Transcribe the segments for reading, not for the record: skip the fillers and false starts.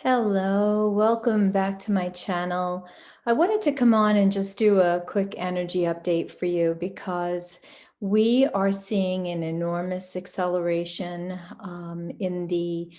Hello, welcome back to my channel. I wanted to come on and just do a quick energy update for you because we are seeing an enormous acceleration in the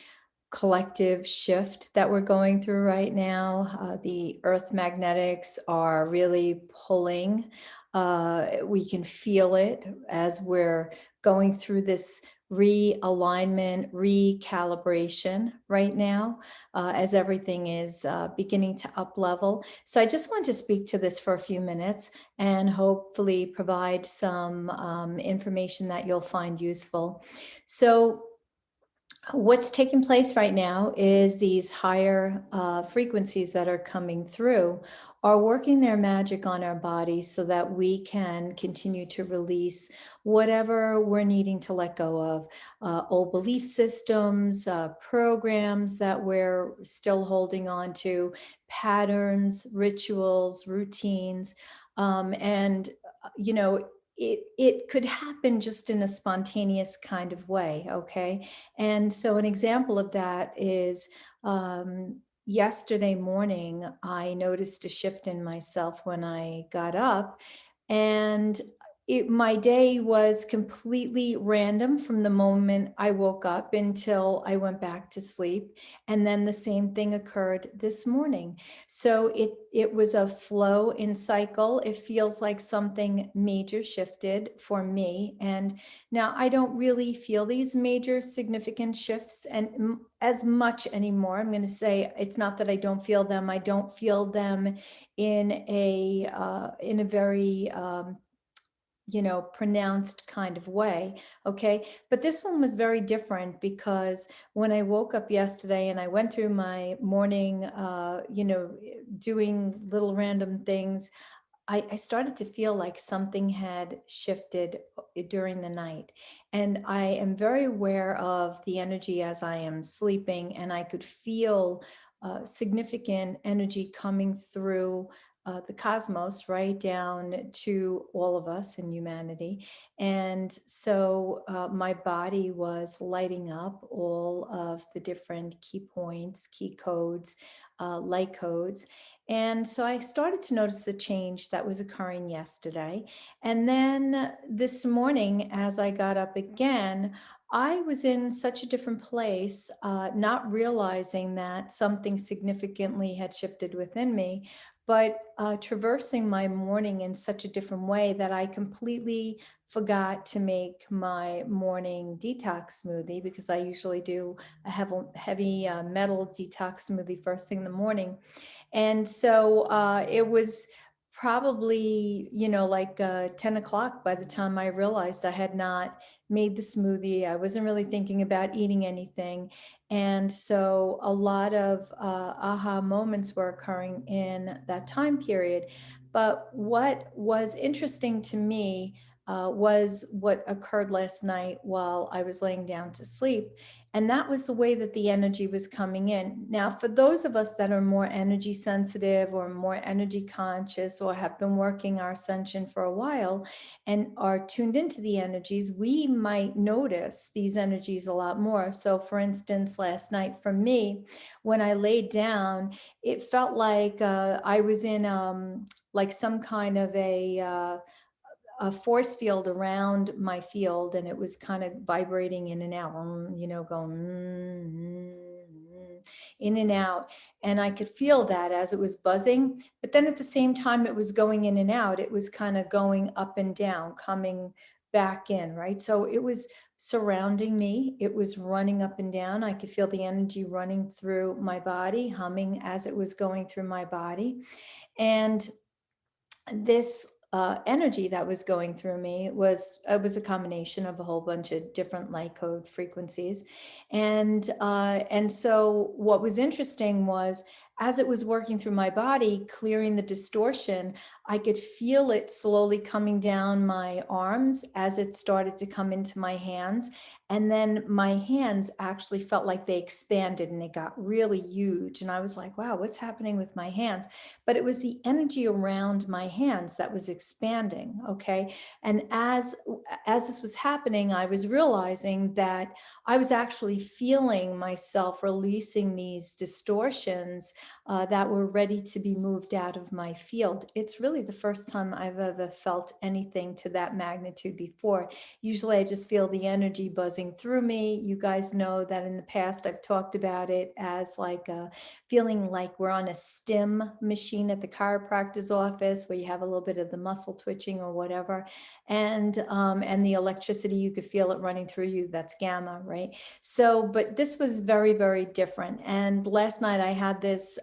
collective shift that we're going through right now. The earth magnetics are really pulling. We can feel it as we're going through this realignment, recalibration right now, as everything is beginning to up level. So I just want to speak to this for a few minutes and hopefully provide some information that you'll find useful. So what's taking place right now is these higher frequencies that are coming through are working their magic on our bodies so that we can continue to release whatever we're needing to let go of, old belief systems, programs that we're still holding on to, patterns, rituals, routines, and you know, it could happen just in a spontaneous kind of way, okay? And so an example of that is yesterday morning, I noticed a shift in myself when I got up, and my day was completely random from the moment I woke up until I went back to sleep. And then the same thing occurred this morning. So it was a flow in cycle. It feels like something major shifted for me. And now I don't really feel these major significant shifts and as much anymore. I'm going to say it's not that I don't feel them. I don't feel them in a very pronounced kind of way. Okay. But this one was very different because when I woke up yesterday and I went through my morning, doing little random things, I started to feel like something had shifted during the night. And I am very aware of the energy as I am sleeping, and I could feel significant energy coming through the cosmos, right down to all of us in humanity. And so my body was lighting up all of the different key points, key codes, light codes. And so I started to notice the change that was occurring yesterday. And then this morning, as I got up again, I was in such a different place, not realizing that something significantly had shifted within me, but traversing my morning in such a different way that I completely forgot to make my morning detox smoothie, because I usually do a heavy metal detox smoothie first thing in the morning. And so it was probably, like 10 o'clock by the time I realized I had not made the smoothie. I wasn't really thinking about eating anything. And so a lot of aha moments were occurring in that time period. But what was interesting to me was what occurred last night while I was laying down to sleep. And that was the way that the energy was coming in. Now, for those of us that are more energy sensitive or more energy conscious or have been working our ascension for a while and are tuned into the energies, we might notice these energies a lot more. So, for instance, last night for me, when I laid down, it felt like I was in like some kind of a force field around my field, and it was kind of vibrating in and out, going in and out. And I could feel that as it was buzzing. But then at the same time, it was going in and out. It was kind of going up and down, coming back in, right? So it was surrounding me. It was running up and down. I could feel the energy running through my body, humming as it was going through my body. And this energy that was going through me was a combination of a whole bunch of different light code frequencies, and so what was interesting was as it was working through my body, clearing the distortion, I could feel it slowly coming down my arms as it started to come into my hands. And then my hands actually felt like they expanded and they got really huge. And I was like, wow, what's happening with my hands? But it was the energy around my hands that was expanding. Okay. And as this was happening, I was realizing that I was actually feeling myself releasing these distortions that were ready to be moved out of my field. It's really the first time I've ever felt anything to that magnitude before. Usually I just feel the energy buzzing through me. You guys know that in the past I've talked about it as like a feeling like we're on a stim machine at the chiropractor's office where you have a little bit of the muscle twitching or whatever. And the electricity, you could feel it running through you. That's gamma, right? So, but this was very, very different. And last night I had this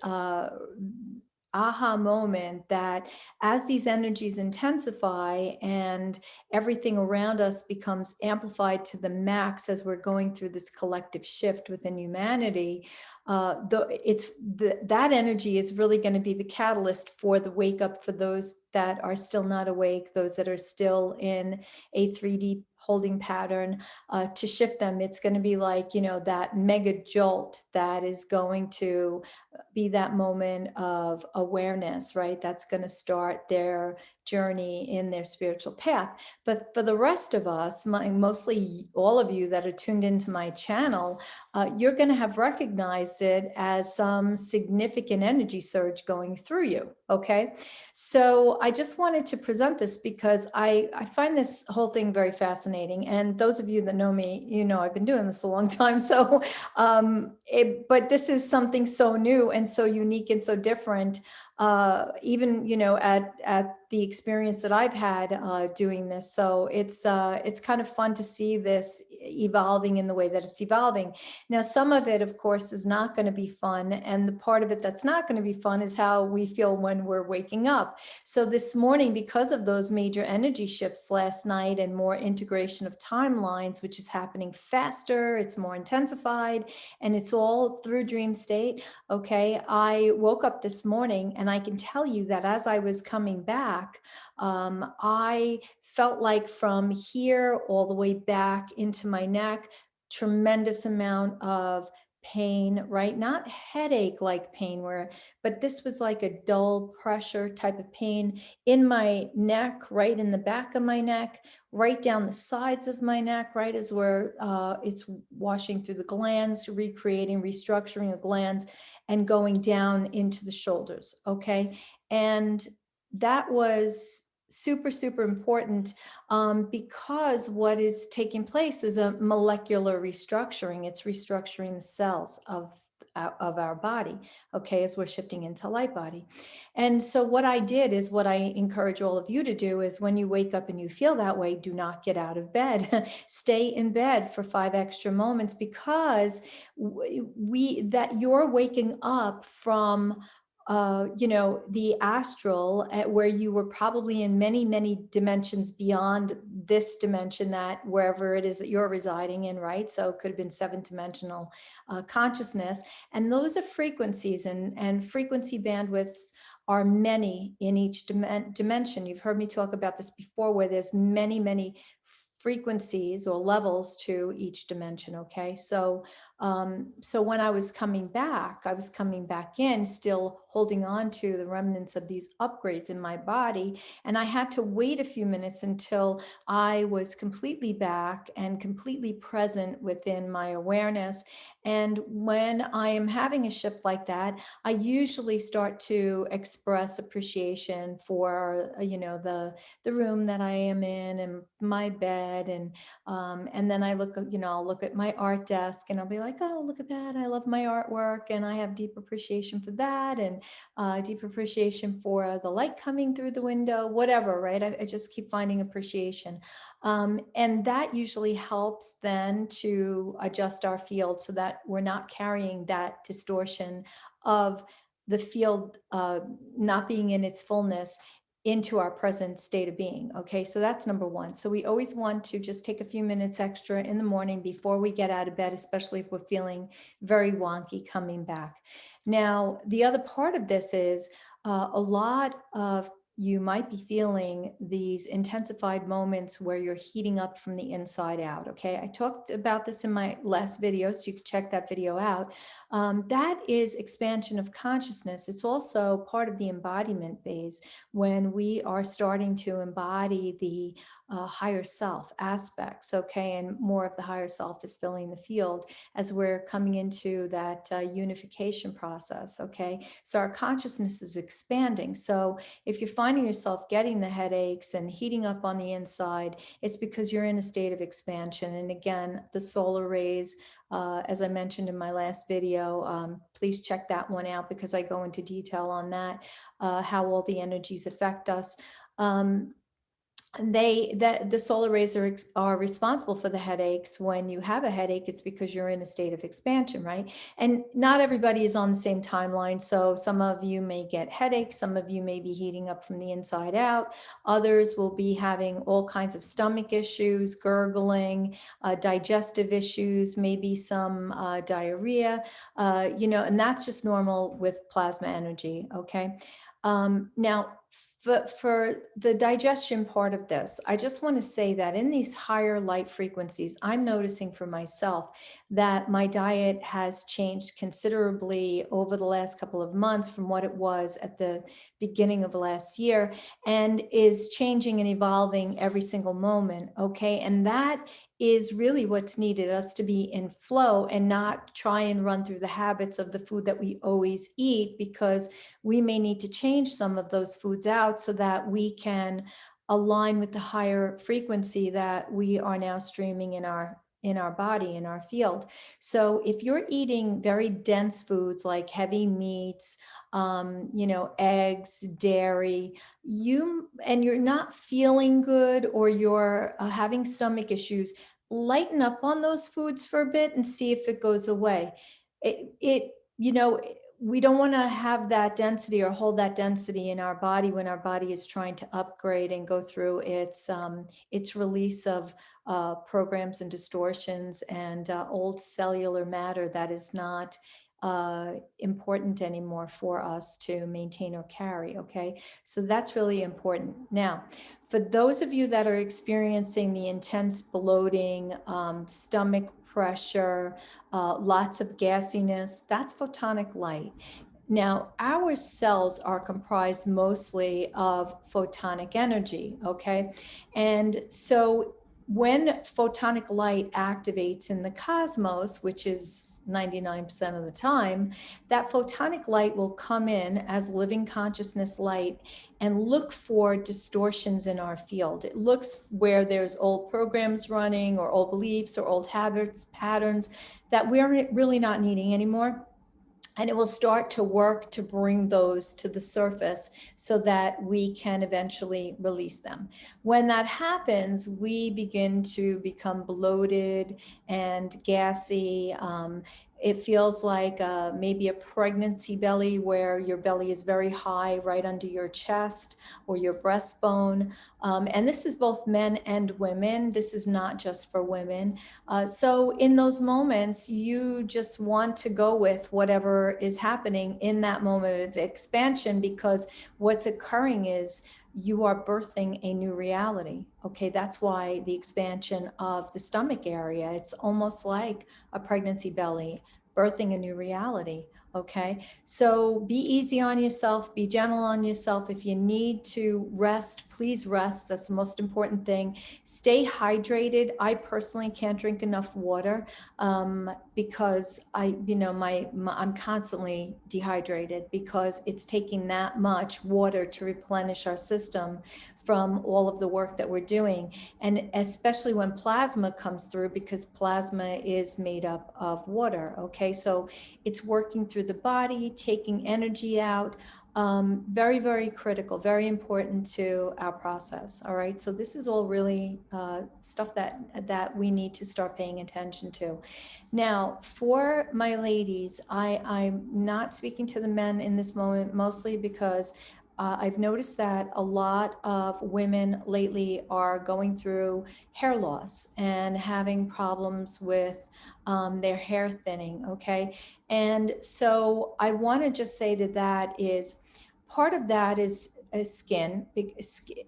aha moment that as these energies intensify and everything around us becomes amplified to the max as we're going through this collective shift within humanity, that energy is really going to be the catalyst for the wake up for those that are still not awake, those that are still in a 3D holding pattern, to shift them. It's going to be like, that mega jolt that is going to be that moment of awareness, right? That's going to start their journey in their spiritual path. But for the rest of us, mostly all of you that are tuned into my channel, you're going to have recognized it as some significant energy surge going through you. Okay. So I just wanted to present this because I find this whole thing very fascinating. And those of you that know me, I've been doing this a long time. So, but this is something so new and so unique and so different. Even at the experience that I've had doing this, so it's kind of fun to see this evolving in the way that it's evolving. Now, some of it, of course, is not going to be fun, and the part of it that's not going to be fun is how we feel when we're waking up. So this morning, because of those major energy shifts last night and more integration of timelines, which is happening faster, it's more intensified, and it's all through dream state. Okay, I woke up this morning and I can tell you that as I was coming back, I felt like from here all the way back into my neck, tremendous amount of pain, right? Not headache like pain but this was like a dull pressure type of pain in my neck, right in the back of my neck, right down the sides of my neck, right as where it's washing through the glands, recreating, restructuring the glands, and going down into the shoulders. Okay. And that was super, super important because what is taking place is a molecular restructuring. It's restructuring the cells of our body, okay, as we're shifting into light body. And so what I did is what I encourage all of you to do is when you wake up and you feel that way, do not get out of bed. Stay in bed for 5 extra moments because that you're waking up from the astral where you were probably in many, many dimensions beyond this dimension, that wherever it is that you're residing in, right? So it could have been 7-dimensional consciousness. And those are frequencies, and frequency bandwidths are many in each dimension. You've heard me talk about this before, where there's many, many frequencies or levels to each dimension. Okay. So when I was coming back in, still holding on to the remnants of these upgrades in my body. And I had to wait a few minutes until I was completely back and completely present within my awareness. And when I am having a shift like that, I usually start to express appreciation for, the room that I am in and my bed. And then I'll look at my art desk and I'll be like, oh, look at that. I love my artwork. And I have deep appreciation for that. And deep appreciation for the light coming through the window, whatever, right? I just keep finding appreciation. And that usually helps then to adjust our field so that we're not carrying that distortion of the field not being in its fullness into our present state of being. Okay, so that's number one. So we always want to just take a few minutes extra in the morning before we get out of bed, especially if we're feeling very wonky coming back. Now, the other part of this is a lot of you might be feeling these intensified moments where you're heating up from the inside out. Okay, I talked about this in my last video, so you can check that video out. That is expansion of consciousness. It's also part of the embodiment phase when we are starting to embody the higher self aspects. Okay, and more of the higher self is filling the field as we're coming into that unification process. Okay, so our consciousness is expanding. So if you're finding yourself getting the headaches and heating up on the inside, it's because you're in a state of expansion. And again, the solar rays, as I mentioned in my last video, please check that one out because I go into detail on that, how all the energies affect us. The solar rays are responsible for the headaches. When you have a headache, it's because you're in a state of expansion, right? And not everybody is on the same timeline. So some of you may get headaches, some of you may be heating up from the inside out, others will be having all kinds of stomach issues, gurgling, digestive issues, maybe some diarrhea, and that's just normal with plasma energy. Okay. Now, for the digestion part of this, I just want to say that in these higher light frequencies, I'm noticing for myself that my diet has changed considerably over the last couple of months from what it was at the beginning of last year, and is changing and evolving every single moment. Okay. And that is really what's needed, us to be in flow and not try and run through the habits of the food that we always eat, because we may need to change some of those foods out so that we can align with the higher frequency that we are now streaming in our body, in our field. So if you're eating very dense foods like heavy meats, eggs, dairy, you're not feeling good, or you're having stomach issues, lighten up on those foods for a bit and see if it goes away. It you know we don't want to have that density or hold that density in our body when our body is trying to upgrade and go through its release of programs and distortions and old cellular matter that is not important anymore for us to maintain or carry. Okay, so that's really important. Now, for those of you that are experiencing the intense bloating, stomach pressure, lots of gassiness, that's photonic light. Now, our cells are comprised mostly of photonic energy, okay? And so when photonic light activates in the cosmos, which is 99% of the time, that photonic light will come in as living consciousness light and look for distortions in our field. It looks where there's old programs running, or old beliefs, or old habits, patterns that we're really not needing anymore. And it will start to work to bring those to the surface so that we can eventually release them. When that happens, we begin to become bloated and gassy. It feels like maybe a pregnancy belly, where your belly is very high right under your chest or your breastbone. And this is both men and women. This is not just for women. So in those moments, you just want to go with whatever is happening in that moment of expansion, because what's occurring is you are birthing a new reality. Okay, that's why the expansion of the stomach area, it's almost like a pregnancy belly, birthing a new reality. Okay, so be easy on yourself, be gentle on yourself. If you need to rest, please rest. That's the most important thing. Stay hydrated. I personally can't drink enough water because I'm constantly dehydrated, because it's taking that much water to replenish our system from all of the work that we're doing. And especially when plasma comes through, because plasma is made up of water. Okay, so it's working through the body, taking energy out. Very, very critical, very important to our process. All right, so this is all really stuff that we need to start paying attention to. Now, for my ladies, I'm not speaking to the men in this moment, mostly because I've noticed that a lot of women lately are going through hair loss and having problems with their hair thinning. Okay. And so I want to just say to that is part of that is skin.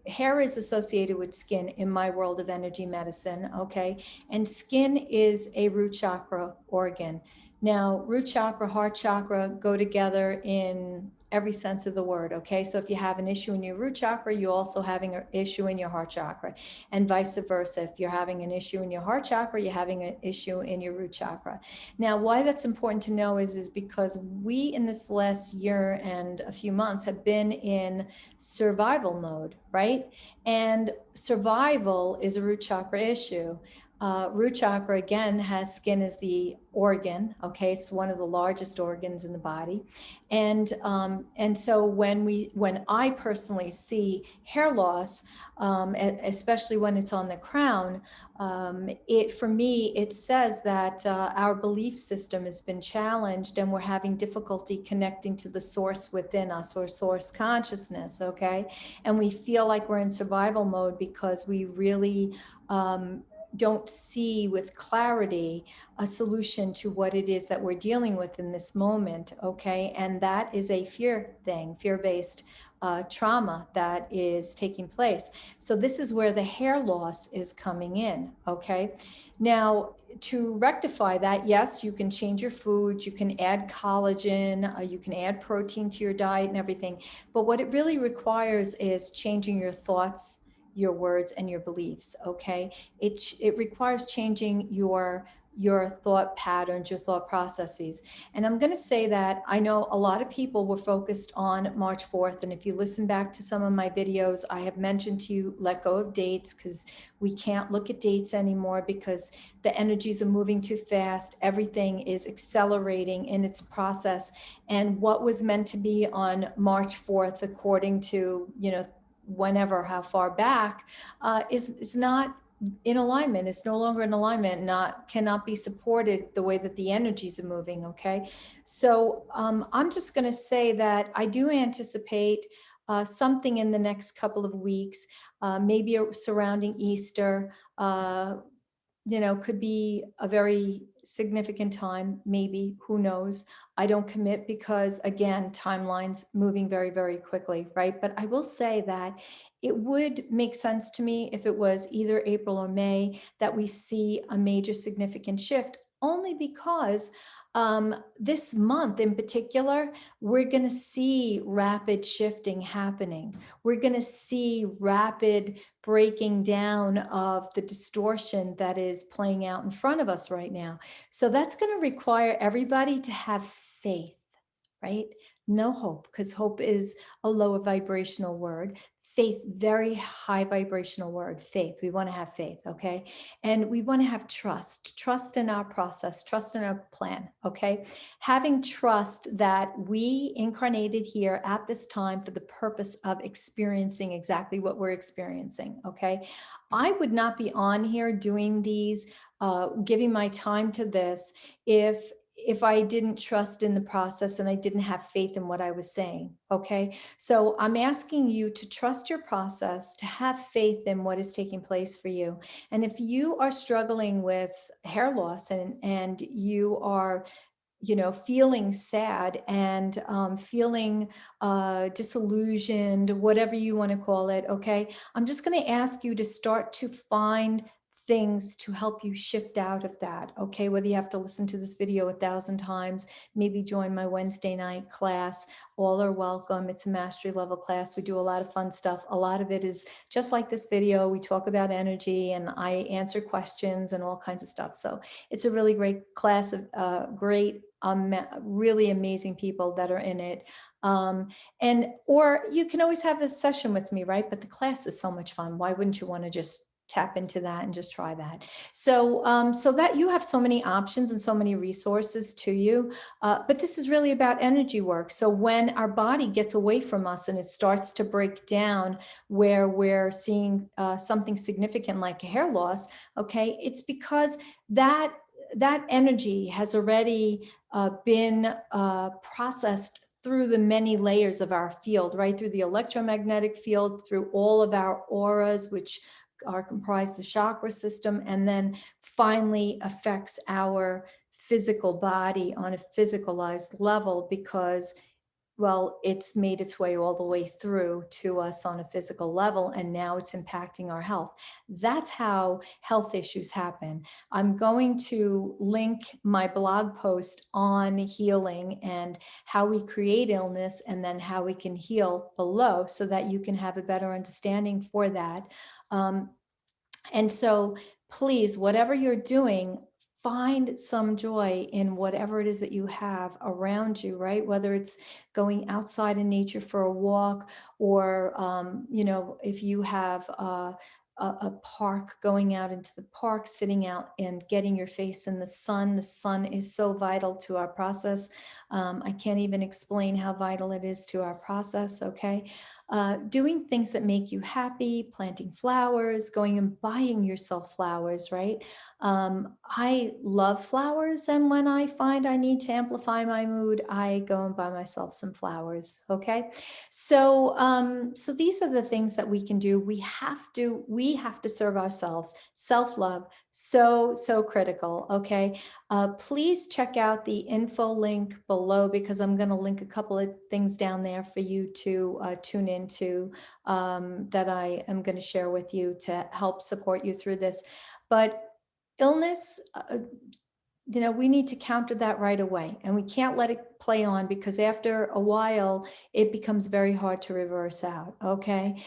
Hair is associated with skin in my world of energy medicine. Okay. And skin is a root chakra organ. Now, root chakra, heart chakra go together in every sense of the word. Okay. So if you have an issue in your root chakra, you're also having an issue in your heart chakra, and vice versa. If you're having an issue in your heart chakra, you're having an issue in your root chakra. Now, why that's important to know is because we in this last year and a few months have been in survival mode, right? And survival is a root chakra issue. Root chakra again has skin as the organ. Okay, it's one of the largest organs in the body, and so when I personally see hair loss, especially when it's on the crown, it for me it says that our belief system has been challenged and we're having difficulty connecting to the source within us, or source consciousness. Okay, and we feel like we're in survival mode because we really don't see with clarity a solution to what it is that we're dealing with in this moment. Okay, and that is a fear thing, fear-based trauma that is taking place. So this is where the hair loss is coming in. Okay, now to rectify that, yes, you can change your food, you can add collagen, you can add protein to your diet and everything, but what it really requires is changing your thoughts, your words, and your beliefs. Okay, it requires changing your thought patterns, your thought processes. And I'm going to say that I know a lot of people were focused on March 4th. And if you listen back to some of my videos, I have mentioned to you, let go of dates, because we can't look at dates anymore because the energies are moving too fast. Everything is accelerating in its process. And what was meant to be on March 4th, according to, whenever, how far back, is not in alignment. It's no longer in alignment, cannot be supported the way that the energies are moving. Okay, so I'm just going to say that I do anticipate something in the next couple of weeks, maybe surrounding Easter. Could be a very significant time, maybe, who knows? I don't commit because, again, timelines moving very, very quickly, right? But I will say that it would make sense to me if it was either April or May that we see a major significant shift, only because this month in particular, we're going to see rapid shifting happening. We're going to see rapid breaking down of the distortion that is playing out in front of us right now. So that's going to require everybody to have faith, right? No hope, because hope is a lower vibrational word. Faith, very high vibrational word. Faith. We want to have faith. Okay. And we want to have trust in our process, trust in our plan. Okay. Having trust that we incarnated here at this time for the purpose of experiencing exactly what we're experiencing. Okay. I would not be on here doing these, giving my time to this if I didn't trust in the process and I didn't have faith in what I was saying. Okay. So I'm asking you to trust your process, to have faith in what is taking place for you. And if you are struggling with hair loss and you are feeling sad and feeling disillusioned, whatever you want to call it. Okay. I'm just going to ask you to start to find things to help you shift out of that. Okay. Whether you have to listen to this video 1,000 times, maybe join my Wednesday night class, all are welcome. It's a mastery level class. We do a lot of fun stuff. A lot of it is just like this video. We talk about energy and I answer questions and all kinds of stuff. So it's a really great class of great, really amazing people that are in it. Or you can always have a session with me, right? But the class is so much fun. Why wouldn't you want to just tap into that and just try that? So that you have so many options and so many resources to you. But this is really about energy work. So when our body gets away from us and it starts to break down, where we're seeing something significant like a hair loss, okay, it's because that energy has already been processed through the many layers of our field, right? Through the electromagnetic field, through all of our auras, which are comprised the chakra system, and then finally affects our physical body on a physicalized level because, well, it's made its way all the way through to us on a physical level, and now it's impacting our health. That's how health issues happen. I'm going to link my blog post on healing and how we create illness and then how we can heal below so that you can have a better understanding for that. Um, and so please, whatever you're doing, find some joy in whatever it is that you have around you, right? Whether it's going outside in nature for a walk, or, if you have a park, going out into the park, sitting out and getting your face in the sun. The sun is so vital to our process. I can't even explain how vital it is to our process, okay? Doing things that make you happy, planting flowers, going and buying yourself flowers, right? I love flowers, and when I find I need to amplify my mood, I go and buy myself some flowers. Okay, so these are the things that we can do. We have to serve ourselves. Self-love, so critical. Okay, please check out the info link below because I'm going to link a couple of things down there for you to tune into, that I am going to share with you to help support you through this. But illness, we need to counter that right away, and we can't let it play on because after a while it becomes very hard to reverse out. Okay,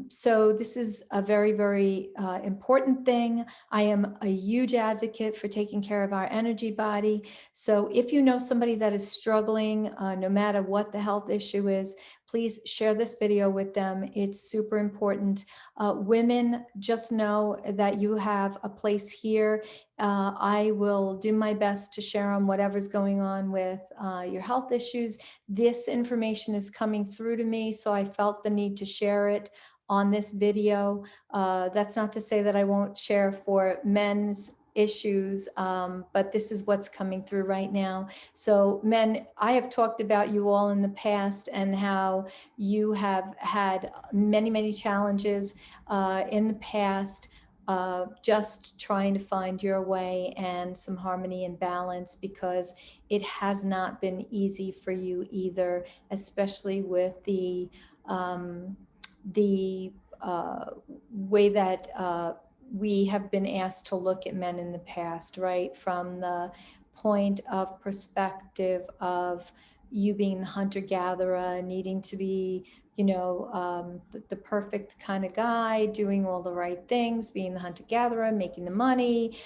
so this is a very, very important thing. I am a huge advocate for taking care of our energy body. So if you know somebody that is struggling, no matter what the health issue is, please share this video with them. It's super important. Women, just know that you have a place here. I will do my best to share on whatever's going on with your health issues. This information is coming through to me, so I felt the need to share it on this video. That's not to say that I won't share for men's issues, but this is what's coming through right now. So men, I have talked about you all in the past and how you have had many, many challenges in the past, just trying to find your way and some harmony and balance, because it has not been easy for you either, especially with the way that we have been asked to look at men in the past, right? From the point of perspective of you being the hunter-gatherer, needing to be, the perfect kind of guy, doing all the right things, being the hunter-gatherer, making the money,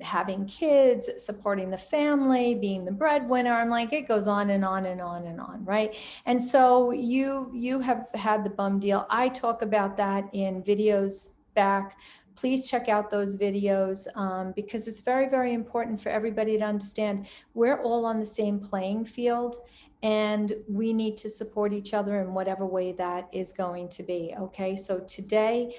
having kids, supporting the family, being the breadwinner. I'm like, it goes on and on and on and on, right? And so you have had the bum deal. I talk about that in videos back. Please check out those videos, because it's very, very important for everybody to understand we're all on the same playing field, and we need to support each other in whatever way that is going to be. Okay, so today,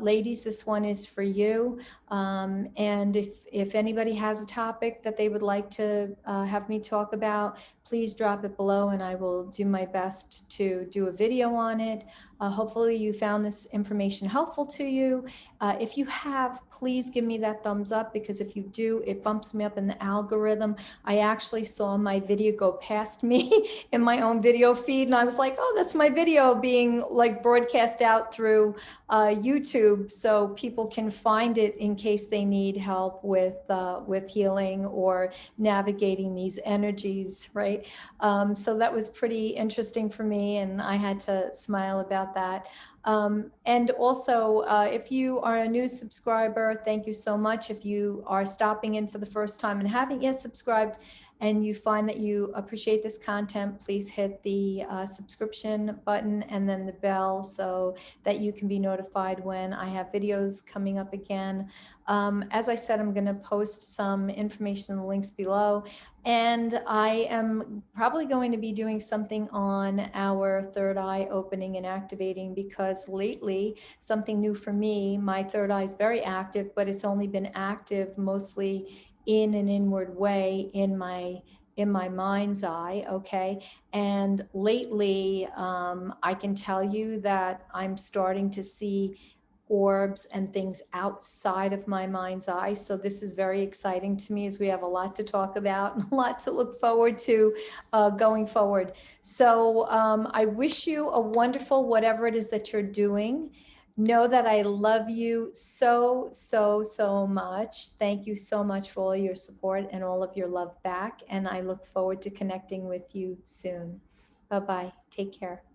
ladies, this one is for you. And if anybody has a topic that they would like to have me talk about, please drop it below and I will do my best to do a video on it. Hopefully you found this information helpful to you. If you have, please give me that thumbs up, because if you do, it bumps me up in the algorithm. I actually saw my video go past me in my own video feed, and I was like, oh, that's my video being like broadcast out through YouTube, so people can find it in case they need help with healing or navigating these energies, right? So that was pretty interesting for me, and I had to smile about that. And also, if you are a new subscriber, thank you so much. If you are stopping in for the first time and haven't yet subscribed, and you find that you appreciate this content, please hit the subscription button and then the bell so that you can be notified when I have videos coming up again. As I said, I'm going to post some information in the links below. And I am probably going to be doing something on our third eye opening and activating, because lately, something new for me, my third eye is very active, but it's only been active mostly in an inward way in my in my mind's eye. Okay. And lately, I can tell you that I'm starting to see orbs and things outside of my mind's eye. So this is very exciting to me, as we have a lot to talk about and a lot to look forward to going forward. So I wish you a wonderful whatever it is that you're doing. Know that I love you so, so, so much. Thank you so much for all your support and all of your love back. And I look forward to connecting with you soon. Bye bye. Take care.